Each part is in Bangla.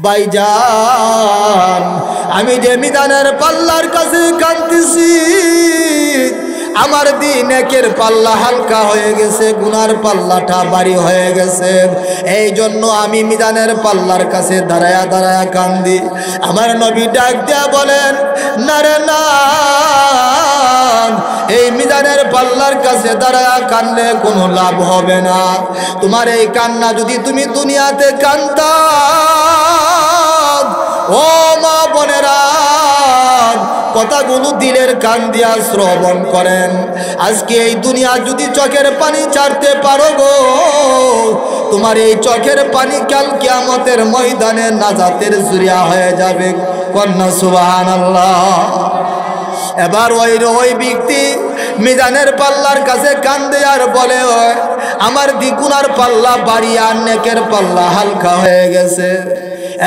ভাইজান আমি যে মিজানের পাল্লার কাছে কাঁদতেছি, আমার দিন একের পাল্লা হালকা হয়ে গেছে, গুনার পাল্লাটা ভারী হয়ে গেছে। এই জন্য আমি মিজানের পাল্লার কাছে দাঁড়ায়া দাঁড়ায়া কান্দি। আমার নবী ডাক দিয়া বলেন, না রে না, এই মিজানের পাল্লার কাছে দাঁড়ায়া কানলে কোনো লাভ হবে না। তোমার এই কান্না যদি তুমি দুনিয়াতে কান্দা, ও মা বোনেরা, কথাগুলো দিলের কান দিয়া শ্রবণ করেন। আজকে এই দুনিয়া যদি চোখের পানি ছাড়তে পারো গো, তোমার এই চোখের পানি কাল কিয়ামতের ময়দানে নাজাতের জরিয়া হয়ে যাবে। কন্যা সুবহানাল্লাহ। এবার ওই ব্যক্তি মিজানের পাল্লার কাছে কান্দে আর বলে, আমার দ্বিগুণার পাল্লা বাড়ি আর নেকের পাল্লা হালকা হয়ে গেছে।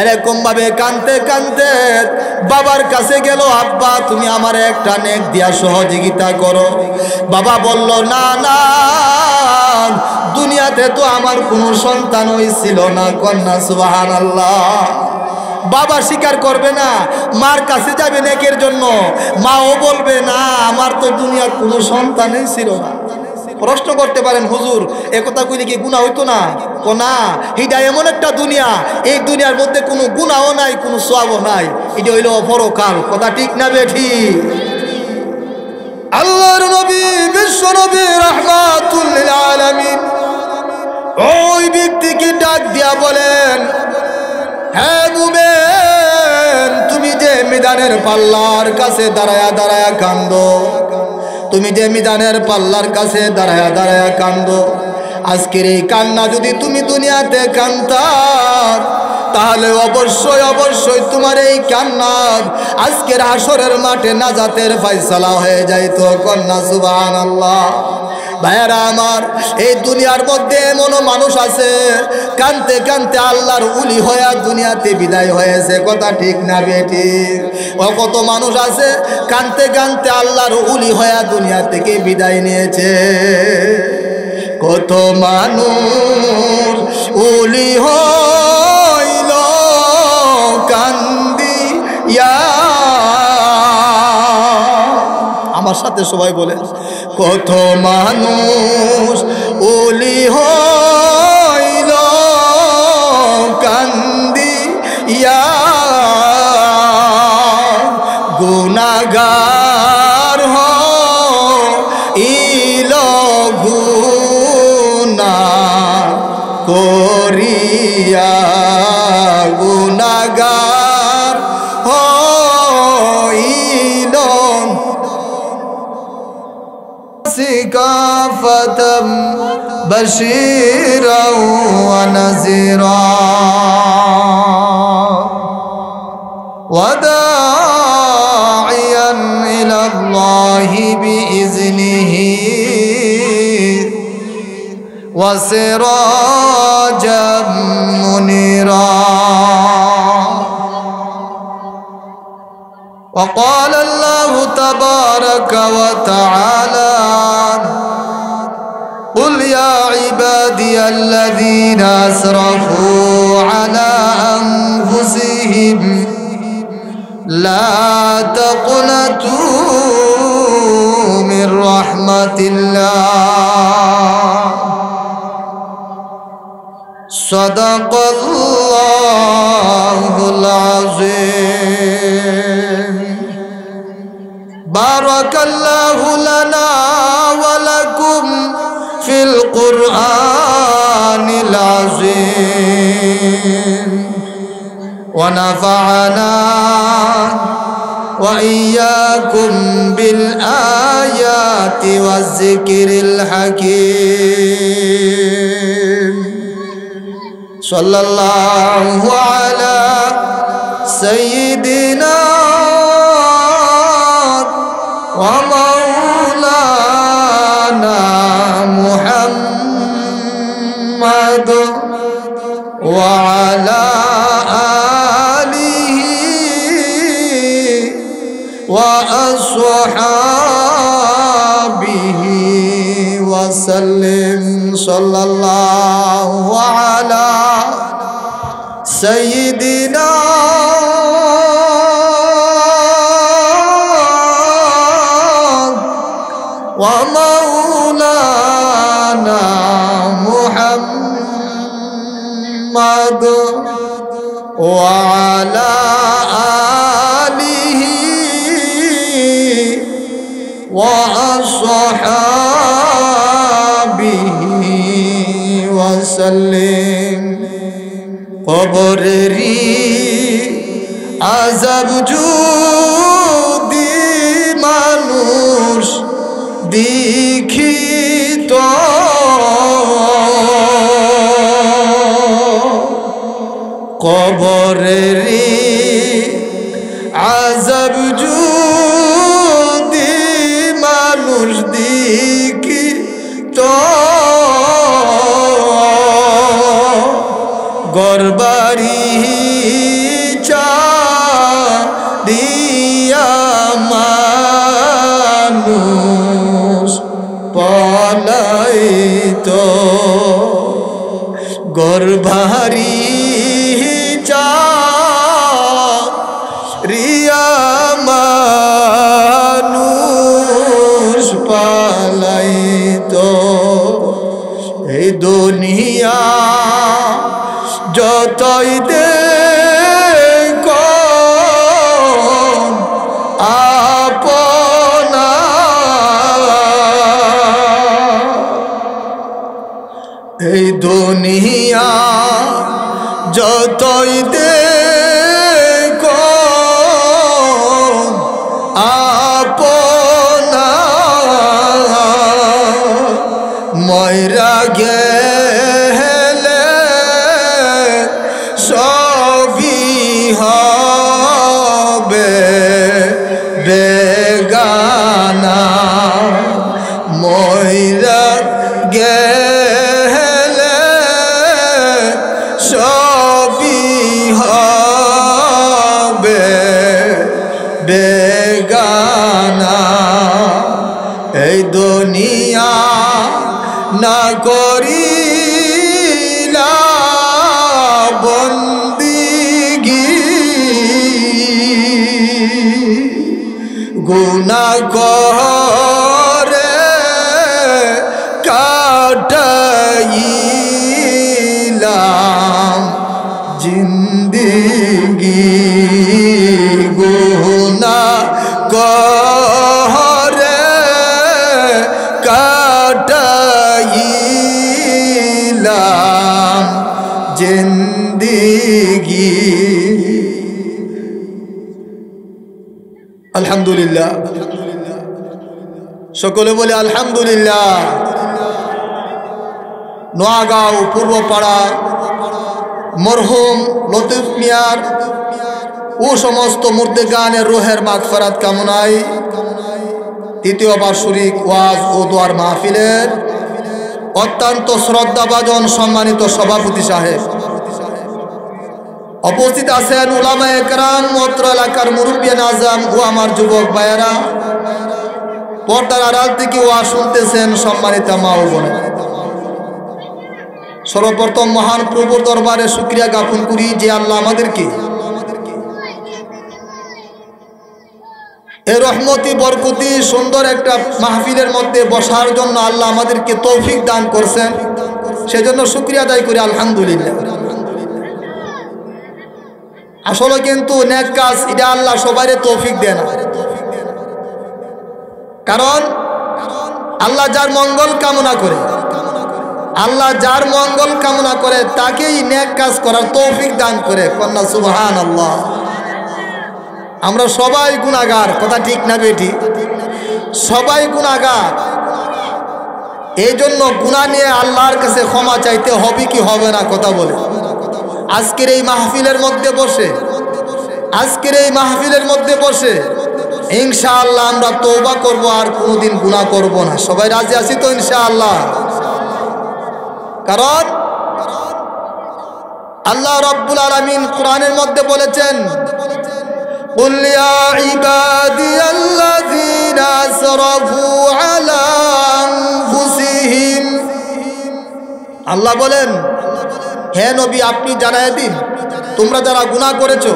এরকম ভাবে কানতে কানতে বাবার কাছে গেল, আব্বা তুমি আমার একটা নেক দিয়া সহযোগিতা করো। বাবা বলল, না না, দুনিয়াতে তো আমার কোনো সন্তান হইছিল না। কন্যা সুবহানাল্লাহ। বাবা স্বীকার করবে না, মার কাছে যাবে নেকের জন্য, মাও বলবে না আমার তো দুনিয়ার কোনো সন্তানই ছিল না। প্রশ্ন করতে পারেন, হুজুর একথা কইলে কি গুনাহ হইতো না? ও না, এটা এমন একটা দুনিয়া, এই দুনিয়ার মধ্যে কোনো গুনাহও নাই, কোনো সওয়াবও নাই। এটা হইল পরকাল। কথা ঠিক না বেঠিক? আল্লাহর নবী বিশ্ব নবী রাহমাতুল লিল আলামিন ওই ব্যক্তিকে ডাক দিয়া বলেন, হ্যাঁ মুমিন, তুমি যে মিজানের পাল্লার কাছে দাঁড়ায়া দাঁড়ায়া কান্দো, তুমি যে মিজানের পাল্লার কাছে দাঁড়ায়া দাঁড়ায়া কান্দো, আজকের এই কান্না যদি তুমি দুনিয়াতে কান্দা, তাহলে অবশ্যই অবশ্যই তোমার এই কান্না আজকের হাসরের মাঠে নাজাতের ফয়সালা হয়ে যাইতো। কন্যা সুবহানাল্লাহ। ভাইয়েরা আমার, এই দুনিয়ার মধ্যে এমনও মানুষ আছে কানতে কানতে আল্লাহর উলি হয়ে দুনিয়াতে বিদায় হয়েছে। কথা ঠিক না বেঠিক? ও কত মানুষ আছে কানতে কানতে আল্লাহর উলি হয়ে দুনিয়া থেকে বিদায় নিয়েছে। কত মানুষ উলি হইল কান্দিয়া। আমার সাথে সবাই বলে, কত মানুষ উলি হইল কান্দিয়া, গুনাহগার হইল গুনাহ করিয়া, গুনাহগার হইল كافة بشيرا ونذيرا وداعيا إلى الله بإذنه وسراجا منيرا. وقال الله تبارك وتعالى قل يا عبادي الذين أسرفوا على أنفسهم لا تقنطوا من رحمة الله صدق الله العظيم. بارك الله لنا ولكم في القرآن العظيم ونفعنا وإياكم بالآيات والذكر الحكيم. صلى الله على سيدنا ومولانا محمد وعلى آله وأصحابه وسلم. صلى الله على سيدنا মুহাম্মাদ ওয়া আলা আলিহি ওয়া আসহাবিহি ওয়া সাল্লিম। কবরেরি আযাব যদি মানুষ দেখিত, কবরেরি আযাব যদি মানুষ দেখিত, গরবারি দিয়া মানুষ পলাইত, গরবারি রিয়া মানুষ পালাইত। এই দুনিয়া যতই দেখো আপনা, এই দুনিয়া যতই দেখো আপনা, ময়রা গেলে সবই হবে বেগানা, ময়রা গেলে সবই হবে বেগানা। এই দুনিয়া না করিলা বন্দিগি, গুনাহ করে কাটাইলাম জিন্দেগি, গুনাহ করে কাটাইলাম জিন্দেগি। আলহামদুলিল্লাহ, সকলে বলে আলহামদুলিল্লাহ। নোয়াগাঁও পূর্বপাড়া মরহুম লতিফ মিয়ার ও সমস্ত মুর্দেগানের রুহের মাগফিরাত কামনায় তৃতীয় বার্ষিক ওয়াজ ও দোয়ার মাহফিলের অত্যন্ত শ্রদ্ধাভাজন সম্মানিত সভাপতি সাহেব, উপস্থিত আছেন উলামায়ে কেরাম, অত্র এলাকার মুরব্বিয়ান আজম ও আমার যুবক ভাইয়েরা, পর্দার আড়াল থেকে ওয়াজ শুনতেছেন সম্মানিত মা ও বোনেরা। সর্বপ্রথম মহান প্রভুর দরবারে শুকরিয়া জ্ঞাপন করি যে আল্লাহ আমাদেরকে এই রহমতি বরকতি সুন্দর একটা মাহফিলের মধ্যে বসার জন্য আল্লাহ আমাদেরকে তৌফিক দান করছেন, সেজন্য শুকরিয়া আদায় করি আলহামদুলিল্লাহ। আসলে কিন্তু নেক কাজ এটা আল্লাহ সবাইরে তৌফিক দেয় না, কারণ আল্লাহ যার মঙ্গল কামনা করে, আল্লাহ যার মঙ্গল কামনা করে তাকেই নেক কাজ করার তৌফিক দান করে। কন্যা সুবহানাল্লাহ। আমরা সবাই গুনাহগার, কথা ঠিক না বেটি? সবাই গুনাহগার। এই জন্য গুনাহ নিয়ে আল্লাহর কাছে ক্ষমা চাইতে হবে কি হবে না, কথা বলে। আজকের এই মাহফিলের মধ্যে বসে, আজকের এই মাহফিলের মধ্যে বসে ইনশাআল্লাহ আমরা তওবা করব, আর কোনোদিন গুনাহ করব না। সবাই রাজি আছি তো ইনশাআল্লাহ? কারণ আল্লাহ রাব্বুল আলামিন কোরআনের মধ্যে বলেছেন, কুল ইয়া ইবাদিয়াল্লাযীনা আসরাফু আলা আনফুসিহিম, আল্লাহ বলেন হে নবী আপনি জানায় দিন, তোমরা যারা গুনাহ করেছো,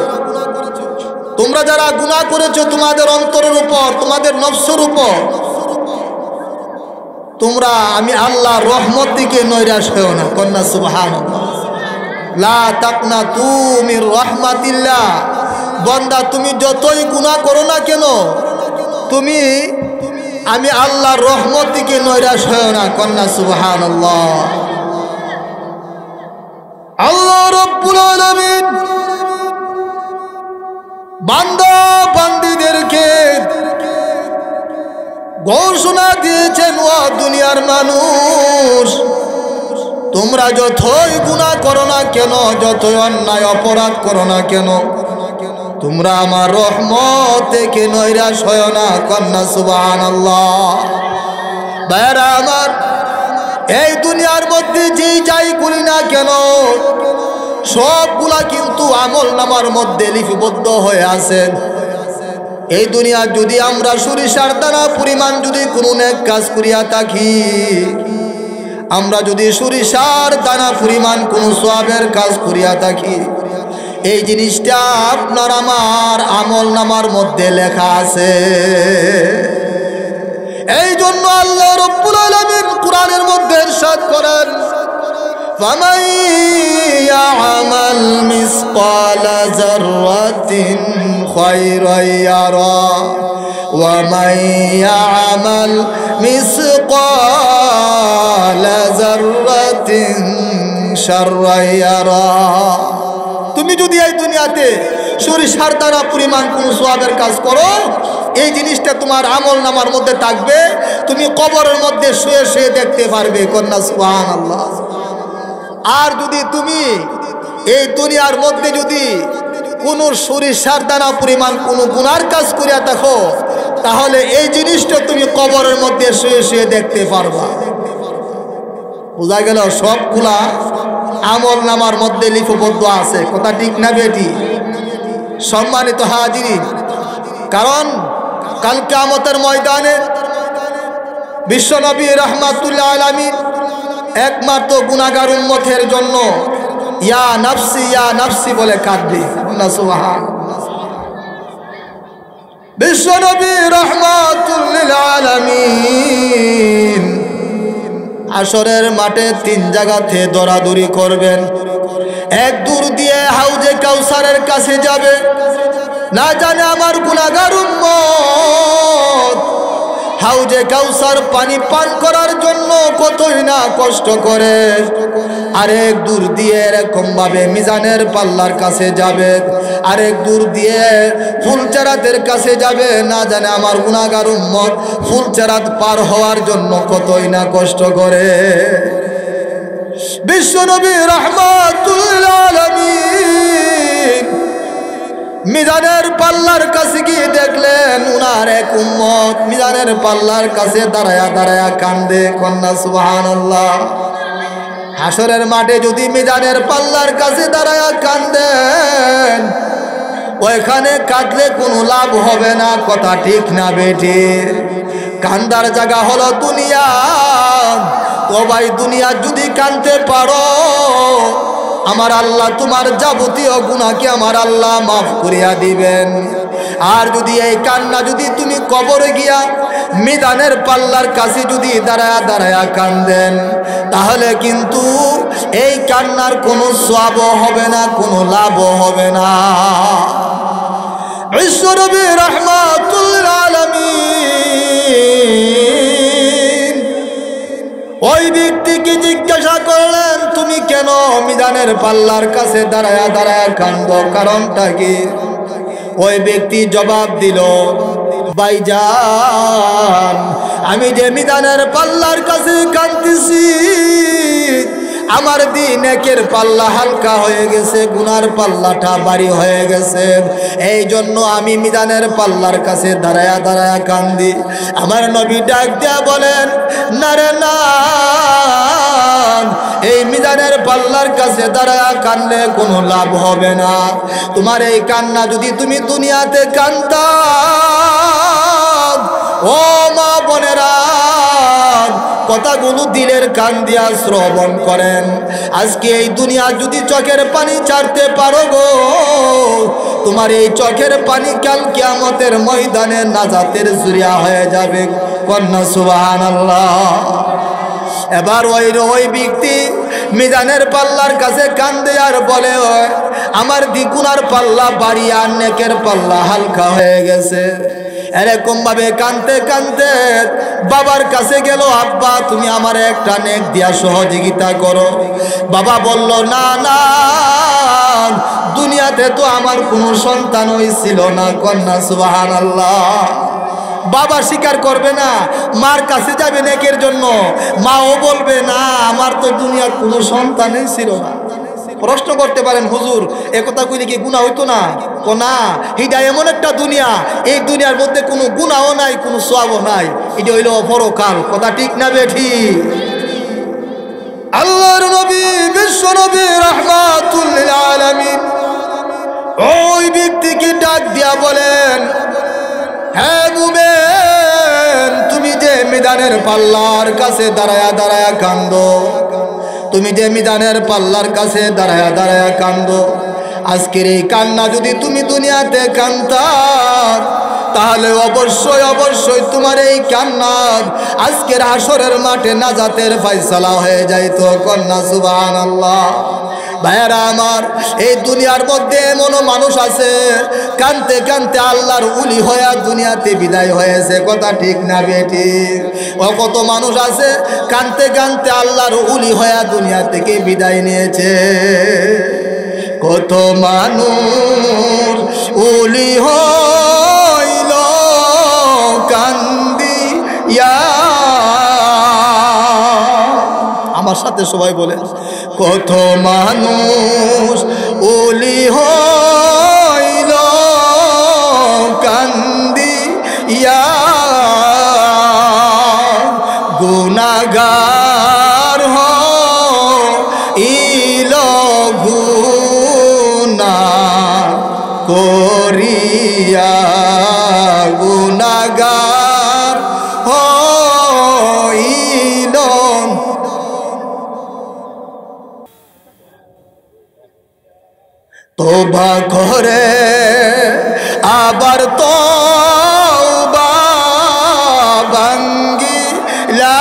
তোমরা যারা গুনাহ করেছো তোমাদের অন্তরের উপর, তোমাদের নফসের উপর, তোমরা আমি আল্লাহর রহমত থেকে নৈরাশ হও না। কন্যা সুবহানাল্লাহ। লা তাকনাতু মির রাহমাতিল্লাহ। বান্দা তুমি যতই গুনাহ করো না কেন, তুমি আমি আল্লাহর রহমত থেকে নৈরাশ হও না। কন্যা সুবহানাল্লাহ। আল্লাহ রাব্বুল আলামিন বান্দা বান্দীদেরকে ঘোষণা দিয়েছেন, ও দুনিয়ার মানুষ, তোমরা যতই গুনাহ করো না কেন, যতই অন্যায় অপরাধ করো না কেন, তোমরা আমার রহমত থেকে নৈরাশ হয় না। কন্যা সুবহানাল্লাহ। ভাইরা আমার, এই দুনিয়ার মধ্যে যেই যাই করি না কেন, সবগুলা কিন্তু আমল নামার মধ্যে লিপিবদ্ধ হয়ে আছে। এই দুনিয়া যদি আমরা সরিষার দানা পরিমাণ যদি কোনো নেক কাজ করিয়া থাকি, আমরা যদি সরিষার দানা পরিমাণ কোনো সওয়াবের কাজ করিয়া থাকি, এই জিনিসটা আপনার আমার আমল নামার মধ্যে লেখা আছে। এই জন্য আল্লাহ রাব্বুল আলামিন কোরআনের মধ্যে ইরশাদ করেন, ফামান ইয়ামাল মিসকালা যাররাতিন খায়রান ইয়ারা ওয়া মান ইয়ামাল মিসকালা যাররাতিন শাররান ইয়ারা। তুমি যদি এই দুনিয়াতে সরিষার দানা পরিমাণ কোন সওয়াবের কাজ করো, এই জিনিসটা তোমার আমল নামার মধ্যে থাকবে, তুমি কবরের মধ্যে শুয়ে শুয়ে দেখতে পারবে। কন্যা সুবহানাল্লাহ। আর যদি তুমি এই দুনিয়ার মধ্যে যদি কোনো সরিষার দানা পরিমাণ কোনো গুনার কাজ করিয়া থাকো, তাহলে এই জিনিসটা তুমি কবরের মধ্যে শুয়ে শুয়ে দেখতে পারবা। বোঝা গেল সবগুলা আমল নামার মধ্যে লিপিবদ্ধ আছে। কথা ঠিক না বেটি? সম্মানিত হাজিরিন, কারণ কাল কিয়ামতের ময়দানে বিশ্বনবী রাহমাতুল্লাহ আলামিন একমাত্র গুনাহগার উম্মতের জন্য ইয়া নাফসি বলে কাঁদবে। সুবহানাল্লাহ। বিশ্বনবী রাহমাতুল্লিল আলামিন হাশরের মাঠে তিন জায়গাতে দৌড়াদৌড়ি করবেন। এক দূর দিয়ে হাউজে কাউসারের কাছে যাবে। না জানে আমার গুনাহগার উম্মত হাউজে কাউসার পানি পান করার জন্য কতই না কষ্ট করে। আরেক দূর দিয়ে এরকম ভাবে মিজানের পাল্লার কাছে যাবে, আরেক দূর দিয়ে ফুলচারাতের কাছে যাবে। না জানে আমার গুনাহগার উম্মত ফুলচারাত পার হওয়ার জন্য কতই না কষ্ট করে। বিশ্বনবী রাহমাতুল আলামিন মিজানের পাল্লার কাছে গিয়ে দেখলেন উনার এক উম্মত মিজানের পাল্লার কাছে দাঁড়ায়া দাঁড়ায়া কান্দে। কন্যা সুবহানাল্লাহ। হাশরের মাঠে যদি মিজানের পাল্লার কাছে দাঁড়ায়া কান্দেন, ওইখানে কাঁদলে কোনো লাভ হবে না। কথা ঠিক না বেটি? কান্দার জায়গা হলো দুনিয়া। ও ভাই, দুনিয়া যদি কাঁদতে পারো, আমার আল্লাহ তোমার যাবতীয় গুনাহকে আমার আল্লাহ মাফ করিয়া দিবেন। আর যদি এই কান্না যদি তুমি কবরে গিয়া মিজানের পাল্লার কাছে যদি দাঁড়ায়া দাঁড়ায়া কান্দেন, তাহলে কিন্তু এই কান্নার কোনো সওয়াবও হবে না, কোনো লাভও হবে না। বিশ্বনবী রাহমাতুল আলামিন ওই ব্যক্তিকে জিজ্ঞাসা করলেন, তুমি কেন মিজানের পাল্লার কাছে দাঁড়ায়া দাঁড়ায়া কান্দো, কারণটা কি? ওই ব্যক্তি জবাব দিল, ভাইজান, আমি যে মিজানের পাল্লার কাছে কাঁদতেছি, আমার দিন একের পাল্লা হালকা হয়ে গেছে, গুনার পাল্লাটা ভারী হয়ে গেছে। এই জন্য আমি মিজানের পাল্লার কাছে দাঁড়ায়া দাঁড়ায়া কান্দি। আমার নবী ডাক দিয়া বলেন, না রে না, এই মিজানের পাল্লার কাছে দাঁড়ায়া কানলে কোনো লাভ হবে না। তোমার এই কান্না যদি তুমি দুনিয়াতে কান্দা, ও মা বোনেরা, কথাগুলো দিলের কান দিয়া শ্রবণ করেন। আজকে এই দুনিয়া যদি চোখের পানি ছাড়তে পারো গো, তোমার এই চোখের পানি কাল কিয়ামতের ময়দানে নাজাতের জরিয়া হয়ে যাবে। কন্যা সুবহানাল্লাহ। এবার ওই ব্যক্তি মিজানের পাল্লার কাছে কান্দে আর বলে, আমার দ্বিগুণার পাল্লা বাড়ি আর নেকের পাল্লা হালকা হয়ে গেছে। এরকম ভাবে কানতে কানতে বাবার কাছে গেল, আব্বা তুমি আমার একটা নেক দিয়া সহযোগিতা করো। বাবা বলল, না না, দুনিয়াতে তো আমার কোনো সন্তান হয়েছিল না। কন্যা সুবহানাল্লাহ। বাবা স্বীকার করবে না, মার কাছে যাবে নেকের জন্য, মাও বলবে না আমার তো দুনিয়ার কোনো সন্তানই ছিল না। প্রশ্ন করতে পারেন, হুজুর একথা কইলে কি গুনাহ হইতো না? না, এটা এমন একটা দুনিয়া, এই দুনিয়ার মধ্যে কোনো গুনাহ নাই, কোনো সওয়াবও নাই, এটা হইল পরকাল। কথা ঠিক না বেঠি? আল্লাহর নবী বিশ্ব নবী রাহমাতুল লিল আলামিন ওই ব্যক্তিকে ডাক দিয়া বলেন, হ্যাঁ মুমিন, তুমি যে মিজানের পাল্লার কাছে দাঁড়ায়া দাঁড়ায়া কান্দো, তুমি যে মিজানের পাল্লার কাছে দাঁড়ায়া দাঁড়ায়া কান্দো, আজকের এই কান্না যদি তুমি দুনিয়াতে কান্দা, তাহলে অবশ্যই অবশ্যই তোমার এই কান্না আজকের হাসরের মাঠে নাজাতের ফয়সালা হয়ে যাইতো। কন্যা সুবহানাল্লাহ। ভাইয়েরা আমার, এই দুনিয়ার মধ্যে এমন মানুষ আছে কানতে কানতে আল্লাহর উলি হয়ে দুনিয়াতে বিদায় হয়েছে। কথা ঠিক না বেঠিক? ও কত মানুষ আছে কানতে কানতে আল্লাহর উলি হয়ে দুনিয়া থেকে বিদায় নিয়েছে। কত মানুষ উলি হইল কান্দিয়া, আমার সাথে সবাই বলে, কত মানুষ ওলি হইল কান্দিয়া, গুনাহগার হইল গুনাহ করিয়া, গুনাহগার হইল। তোবা করে আবার তোবা ভাঙ্গিলা,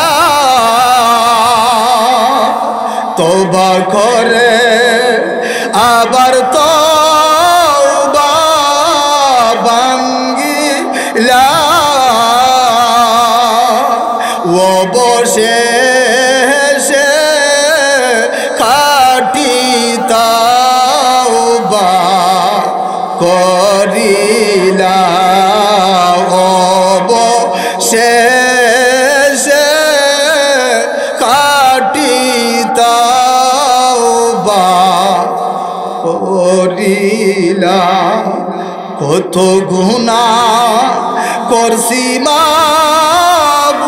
তোবা করে আবার তোবা ভাঙ্গিলা, অবশেষে খাটিতা করিলা, অবশেষে কাটিতা করিলা। কত গুনাহ করছি মাবুদ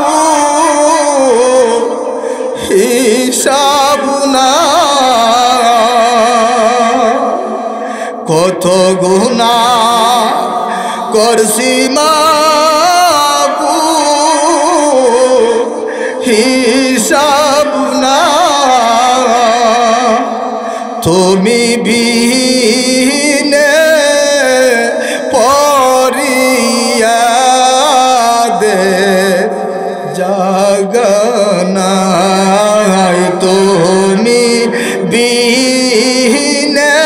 হিসাব নাই, কত গুনাহ করছি মাবুদ হিসাব নাই, তুমি বিহীনে পরিয়া দে জাগনাই, তুমি বিহীনে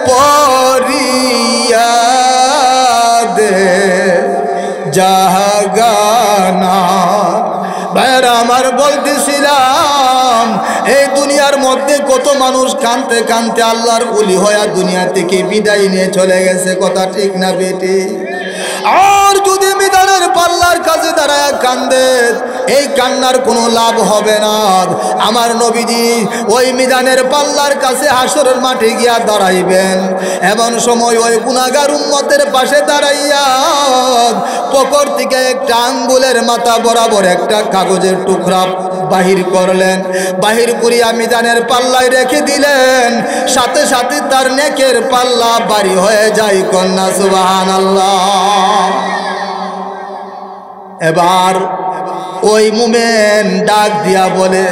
পরিয়া দে জাগানা। ভাইরা আমার, বলতেছিলাম এই দুনিয়ার মধ্যে কত মানুষ কানতে কানতে আল্লাহর ওলি হয়ে দুনিয়া থেকে বিদায় নিয়ে চলে গেছে। কথা ঠিক না বেটি? আর যদি মিজানের পাল্লার কাছে দাঁড়ায় কান্দে, এই কান্নার কোনো লাভ হবে না। আমার নবীজি ওই মিজানের পাল্লার কাছে হাসরের মাঠে গিয়া দাঁড়াইবেন, এমন সময় ওই গুনাহগার উম্মতের পাশে দাঁড়াইয়া পকেট থেকে একটা আঙ্গুলের মাথা বরাবর একটা কাগজের টুকরা বাহির করলেন, বাহির করিয়া মিজানের পাল্লায় রেখে দিলেন, সাথে সাথে তার নেকের পাল্লা বাড়ি হয়ে যায়। কন্যা সুবহানাল্লাহ। এবার ওই মুমিন ডাক দিয়া বলে,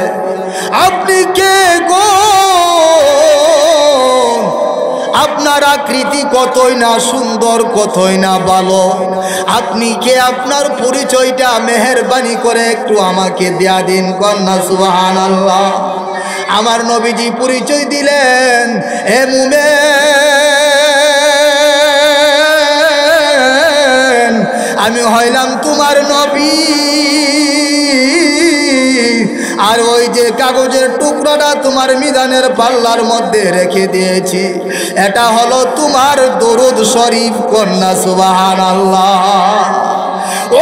আপনি কে গো? আপনার আকৃতি কতই না সুন্দর, কতই না ভালো। আপনি কে, আপনার পরিচয়টা মেহেরবানি করে একটু আমাকে দেয়া দিন। কন্যা সুবহানাল্লাহ। আমার নবীজি পরিচয় দিলেন, হে মুমিন, আমি হইলাম তোমার নবী। আর ওই যে কাগজের টুকরাটা তোমার মিজানের পাল্লার মধ্যে রেখে দিয়েছি, এটা হলো তোমার দরুদ শরীফ। কন্যা সুবহানাল্লাহ।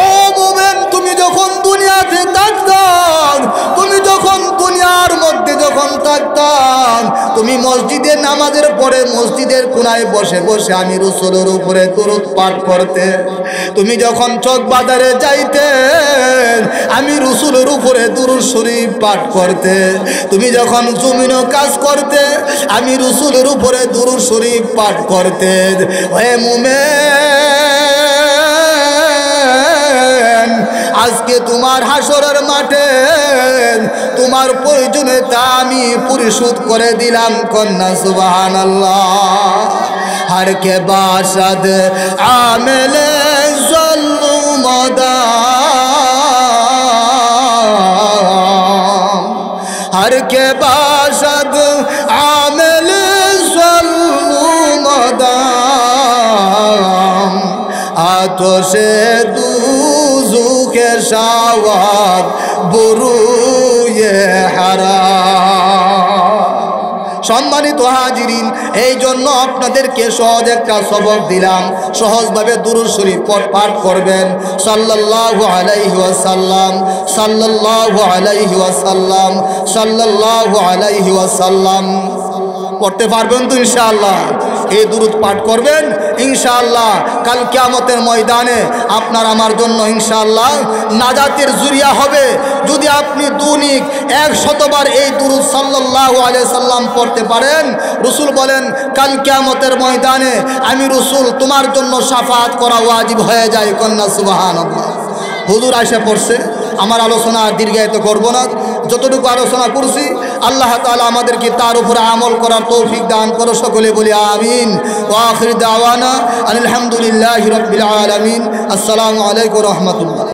ও মুমিন, তুমি যখন দুনিয়াতে থাকতাম, তুমি যখন দুনিয়ার মধ্যে যখন থাকতাম, তুমি মসজিদে নামাজের পরে মসজিদের কোনায় বসে বসে আমি রাসূলের উপরে দরুদ পাঠ করতে। তুমি যখন চক বাজারে যাইতে, আমি রাসূলের উপরে দরুদ শরীফ পাঠ করতে। তুমি যখন জমিনও কাজ করতে, আমি রাসূলের উপরে দরুদ শরীফ পাঠ করতে। হে মুমিন, আজকে তোমার হাসরের মাঠে তোমার প্রয়োজনীয়তা আমি পরিশোধ করে দিলাম। কন্যা সুবহানাল্লাহ। हर के बाशद आमिल ज़ुल्मदाम, हर के बाशद आमिल ज़ुल्मदाम, आतोशे दूज़ुके शावाद बुरुए हराम। সম্মানিত হাজিরিন, এই জন্য আপনাদেরকে সহজ একটা সবক দিলাম, সহজভাবে দুরূদ শরীফ পাঠ করবেন। সাল্লাল্লাহু আলাইহি ওয়াসাল্লাম, সাল্লাল্লাহু আলাইহি ওয়াসাল্লাম, সাল্লাল্লাহু আলাইহি ওয়াসাল্লাম পড়তে পারবেন তো ইনশাআল্লাহ? এই দুরূদ পাঠ করবেন ইনশাআল্লাহ। কাল কিয়ামতের ময়দানে আপনার আমার জন্য ইনশাআল্লাহ নাজাতের জুরিয়া হবে। যদি আপনি দৈনিক 100 বার এই দুরূদ সাল্লাল্লাহু আলাইহি সাল্লাম পড়তে পারেন, রাসূল বলেন কাল কিয়ামতের ময়দানে আমি রাসূল তোমার জন্য শাফাআত করা ওয়াজিব হয়ে যায়। কন্যা সুবহানাল্লাহ। হুজুর আয়েশা পড়ছে, আমার আলোচনা দীর্ঘায়িত করব না। যতটুকু আলোচনা করছি আল্লাহ তাআলা আমাদেরকে তার উপরে আমল করার তৌফিক দান করো। সকলে বলি আমিন। ওয়া আখির দাওয়ানা আলহামদুলিল্লাহি রাব্বিল আলামিন। আসসালামু আলাইকুম ওয়া রাহমাতুল্লাহ।